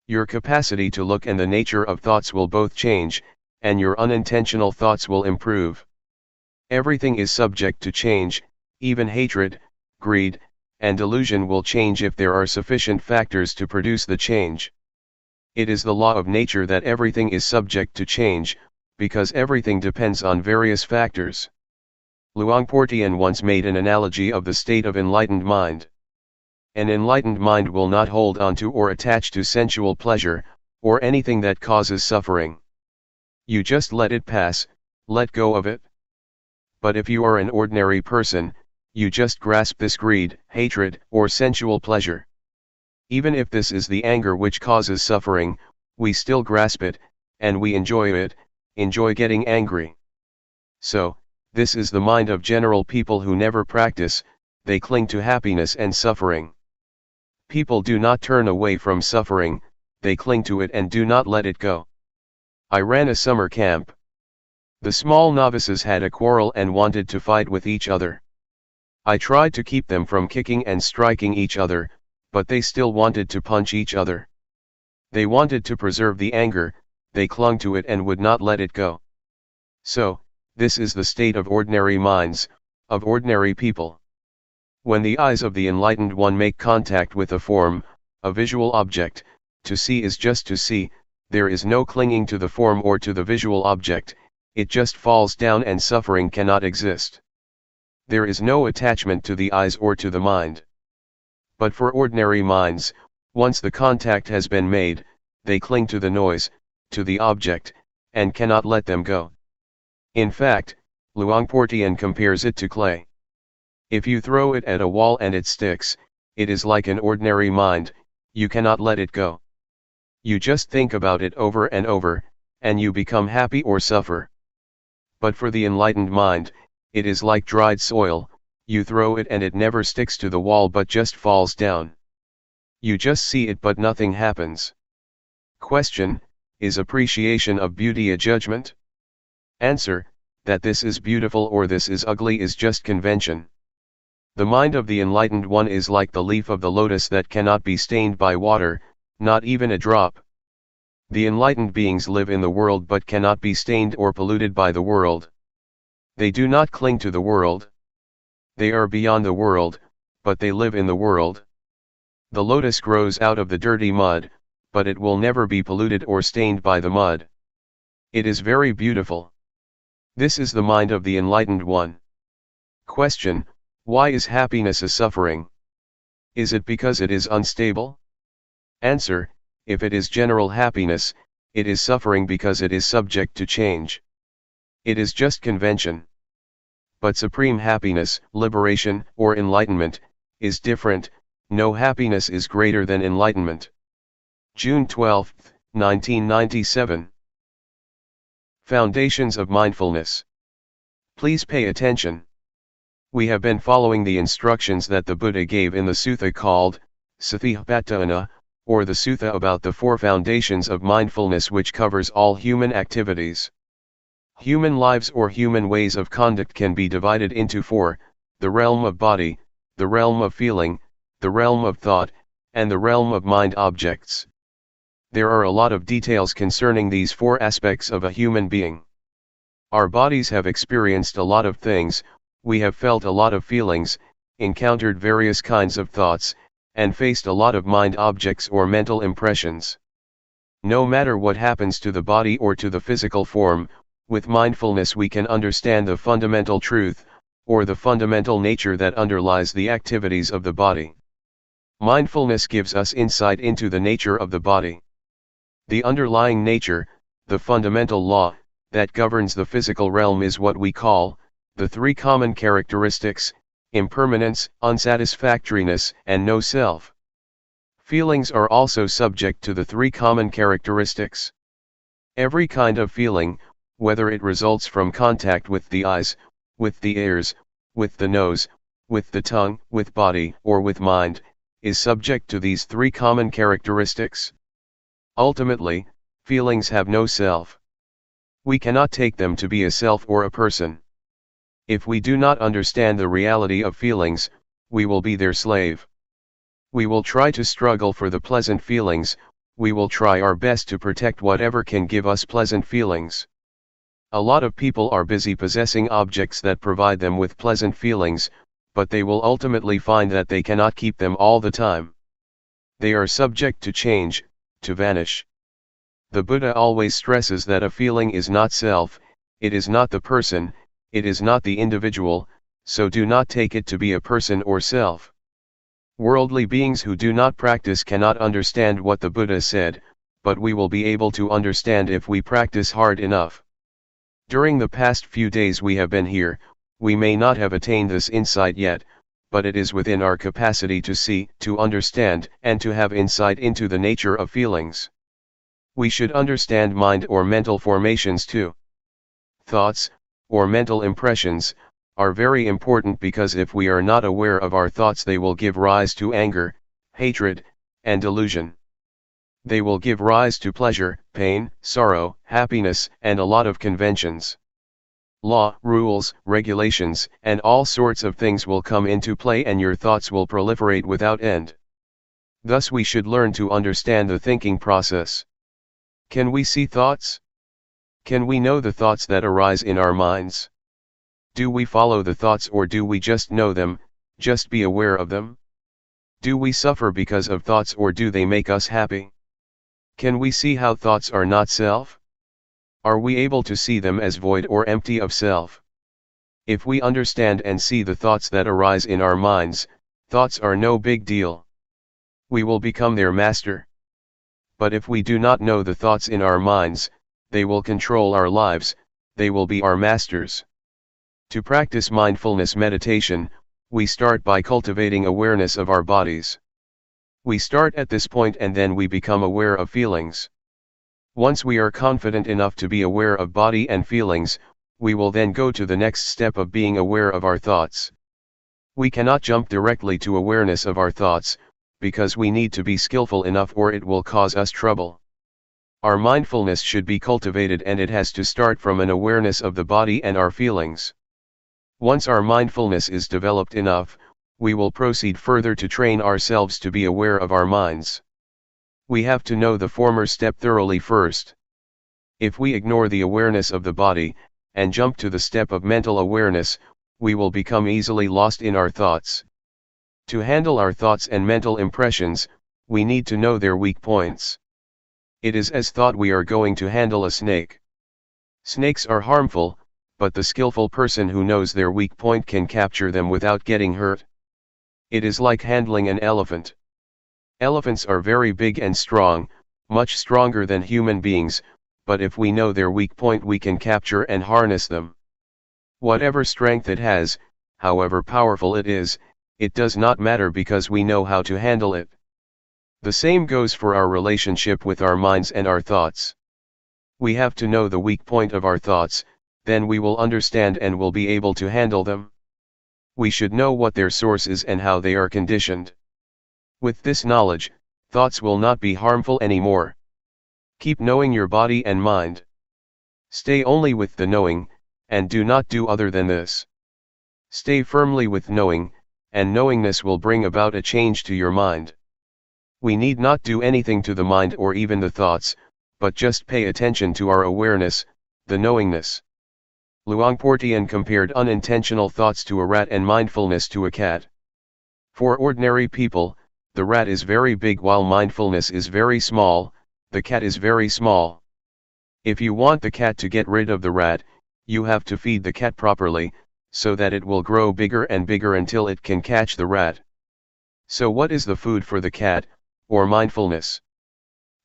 Your capacity to look and the nature of thoughts will both change, and your unintentional thoughts will improve. Everything is subject to change, even hatred, greed, and delusion will change if there are sufficient factors to produce the change. It is the law of nature that everything is subject to change, because everything depends on various factors. Luangpor Teean once made an analogy of the state of enlightened mind. An enlightened mind will not hold on to or attach to sensual pleasure, or anything that causes suffering. You just let it pass, let go of it. But if you are an ordinary person, you just grasp this greed, hatred, or sensual pleasure. Even if this is the anger which causes suffering, we still grasp it, and we enjoy it, enjoy getting angry. So, this is the mind of general people who never practice, they cling to happiness and suffering. People do not turn away from suffering, they cling to it and do not let it go. I ran a summer camp. The small novices had a quarrel and wanted to fight with each other. I tried to keep them from kicking and striking each other, but they still wanted to punch each other. They wanted to preserve the anger, they clung to it and would not let it go. So, this is the state of ordinary minds, of ordinary people. When the eyes of the enlightened one make contact with a form, a visual object, to see is just to see, there is no clinging to the form or to the visual object, it just falls down and suffering cannot exist. There is no attachment to the eyes or to the mind. But for ordinary minds, once the contact has been made, they cling to the noise, to the object, and cannot let them go. In fact, Luangpor Teean compares it to clay. If you throw it at a wall and it sticks, it is like an ordinary mind, you cannot let it go. You just think about it over and over, and you become happy or suffer. But for the enlightened mind, it is like dried soil, you throw it and it never sticks to the wall but just falls down. You just see it but nothing happens. Question: is appreciation of beauty a judgment? Answer: that this is beautiful or this is ugly is just convention. The mind of the enlightened one is like the leaf of the lotus that cannot be stained by water, not even a drop. The enlightened beings live in the world but cannot be stained or polluted by the world. They do not cling to the world. They are beyond the world, but they live in the world. The lotus grows out of the dirty mud, but it will never be polluted or stained by the mud. It is very beautiful. This is the mind of the enlightened one. Question: why is happiness a suffering? Is it because it is unstable? Answer: if it is general happiness, it is suffering because it is subject to change. It is just convention. But supreme happiness, liberation, or enlightenment, is different. No happiness is greater than enlightenment. June 12, 1997. Foundations of Mindfulness. Please pay attention. We have been following the instructions that the Buddha gave in the sutta called Satipatthana, or the sutta about the four foundations of mindfulness, which covers all human activities. Human lives or human ways of conduct can be divided into four: the realm of body, the realm of feeling, the realm of thought, and the realm of mind objects. There are a lot of details concerning these four aspects of a human being. Our bodies have experienced a lot of things, we have felt a lot of feelings, encountered various kinds of thoughts, and faced a lot of mind objects or mental impressions. No matter what happens to the body or to the physical form, with mindfulness we can understand the fundamental truth, or the fundamental nature that underlies the activities of the body. Mindfulness gives us insight into the nature of the body. The underlying nature, the fundamental law, that governs the physical realm is what we call the three common characteristics: impermanence, unsatisfactoriness, and no self. Feelings are also subject to the three common characteristics. Every kind of feeling, whether it results from contact with the eyes, with the ears, with the nose, with the tongue, with body, or with mind, is subject to these three common characteristics. Ultimately, feelings have no self. We cannot take them to be a self or a person. If we do not understand the reality of feelings, we will be their slave. We will try to struggle for the pleasant feelings, we will try our best to protect whatever can give us pleasant feelings. A lot of people are busy possessing objects that provide them with pleasant feelings, but they will ultimately find that they cannot keep them all the time. They are subject to change, to vanish. The Buddha always stresses that a feeling is not self, it is not the person, it is not the individual, so do not take it to be a person or self. Worldly beings who do not practice cannot understand what the Buddha said, but we will be able to understand if we practice hard enough. During the past few days we have been here, We may not have attained this insight yet, but it is within our capacity to see, to understand, and to have insight into the nature of feelings. We should understand mind or mental formations too. Thoughts, or mental impressions, are very important because if we are not aware of our thoughts, they will give rise to anger, hatred, and delusion. They will give rise to pleasure, pain, sorrow, happiness, and a lot of conventions. Law, rules, regulations, and all sorts of things will come into play, and your thoughts will proliferate without end. Thus we should learn to understand the thinking process. Can we see thoughts? Can we know the thoughts that arise in our minds? Do we follow the thoughts, or do we just know them, just be aware of them? Do we suffer because of thoughts, or do they make us happy? Can we see how thoughts are not self? Are we able to see them as void or empty of self? If we understand and see the thoughts that arise in our minds, thoughts are no big deal. We will become their master. But if we do not know the thoughts in our minds, they will control our lives, they will be our masters. To practice mindfulness meditation, we start by cultivating awareness of our bodies. We start at this point and then we become aware of feelings. Once we are confident enough to be aware of body and feelings, we will then go to the next step of being aware of our thoughts. We cannot jump directly to awareness of our thoughts, because we need to be skillful enough or it will cause us trouble. Our mindfulness should be cultivated, and it has to start from an awareness of the body and our feelings. Once our mindfulness is developed enough, we will proceed further to train ourselves to be aware of our minds. We have to know the former step thoroughly first. If we ignore the awareness of the body, and jump to the step of mental awareness, we will become easily lost in our thoughts. To handle our thoughts and mental impressions, we need to know their weak points. It is as thought we are going to handle a snake. Snakes are harmful, but the skillful person who knows their weak point can capture them without getting hurt. It is like handling an elephant. Elephants are very big and strong, much stronger than human beings, but if we know their weak point, we can capture and harness them. Whatever strength it has, however powerful it is, it does not matter because we know how to handle it. The same goes for our relationship with our minds and our thoughts. We have to know the weak point of our thoughts, then we will understand and will be able to handle them. We should know what their source is and how they are conditioned. With this knowledge, thoughts will not be harmful anymore. Keep knowing your body and mind. Stay only with the knowing, and do not do other than this. Stay firmly with knowing, and knowingness will bring about a change to your mind. We need not do anything to the mind or even the thoughts, but just pay attention to our awareness, the knowingness. Luangpor Teean compared unintentional thoughts to a rat and mindfulness to a cat. For ordinary people, the rat is very big while mindfulness is very small, the cat is very small. If you want the cat to get rid of the rat, you have to feed the cat properly, so that it will grow bigger and bigger until it can catch the rat. So what is the food for the cat, or mindfulness?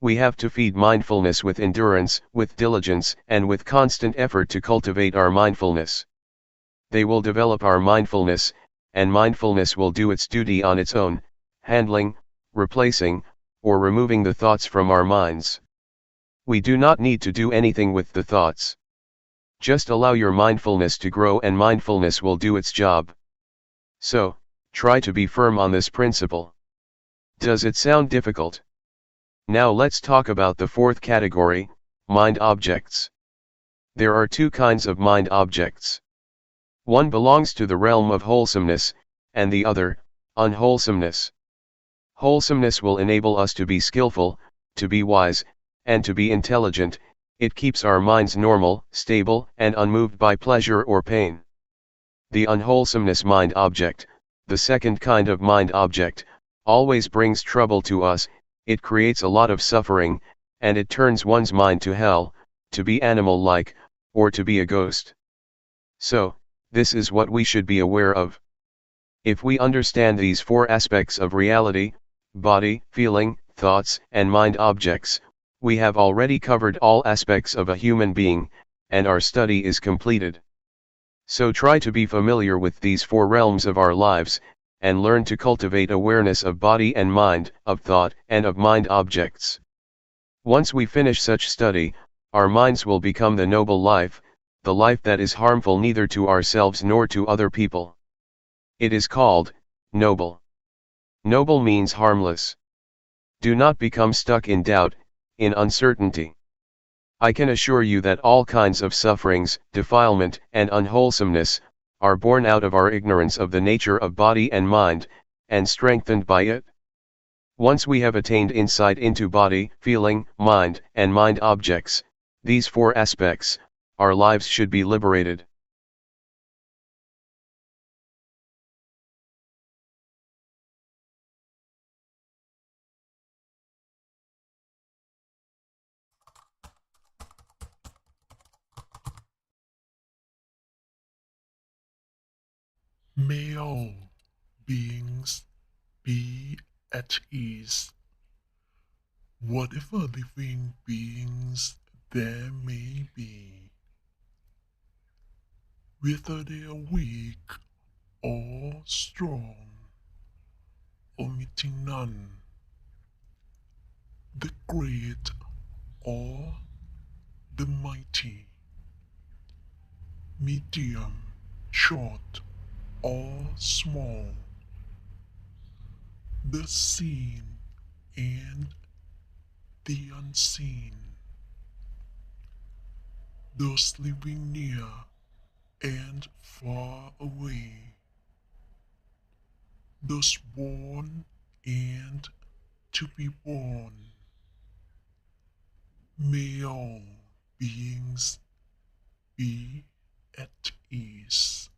We have to feed mindfulness with endurance, with diligence, and with constant effort to cultivate our mindfulness. They will develop our mindfulness, and mindfulness will do its duty on its own, handling, replacing, or removing the thoughts from our minds. We do not need to do anything with the thoughts. Just allow your mindfulness to grow and mindfulness will do its job. So, try to be firm on this principle. Does it sound difficult? Now let's talk about the fourth category, mind objects. There are two kinds of mind objects. One belongs to the realm of wholesomeness, and the other, unwholesomeness. Wholesomeness will enable us to be skillful, to be wise, and to be intelligent. It keeps our minds normal, stable, and unmoved by pleasure or pain. The unwholesomeness mind object, the second kind of mind object, always brings trouble to us. It creates a lot of suffering, and it turns one's mind to hell, to be animal-like, or to be a ghost. So, this is what we should be aware of. If we understand these four aspects of reality, body, feeling, thoughts, and mind objects, we have already covered all aspects of a human being, and our study is completed. So try to be familiar with these four realms of our lives, and learn to cultivate awareness of body and mind, of thought and of mind objects. Once we finish such study, our minds will become the noble life, the life that is harmful neither to ourselves nor to other people. It is called noble. Noble means harmless. Do not become stuck in doubt, in uncertainty. I can assure you that all kinds of sufferings, defilement, and unwholesomeness, are born out of our ignorance of the nature of body and mind, and strengthened by it. Once we have attained insight into body, feeling, mind, and mind objects, these four aspects, our lives should be liberated. May all beings be at ease, whatever living beings there may be, whether they are weak or strong, omitting none, the great or the mighty, medium, short or small, the seen and the unseen, those living near and far away, those born and to be born. May all beings be at ease.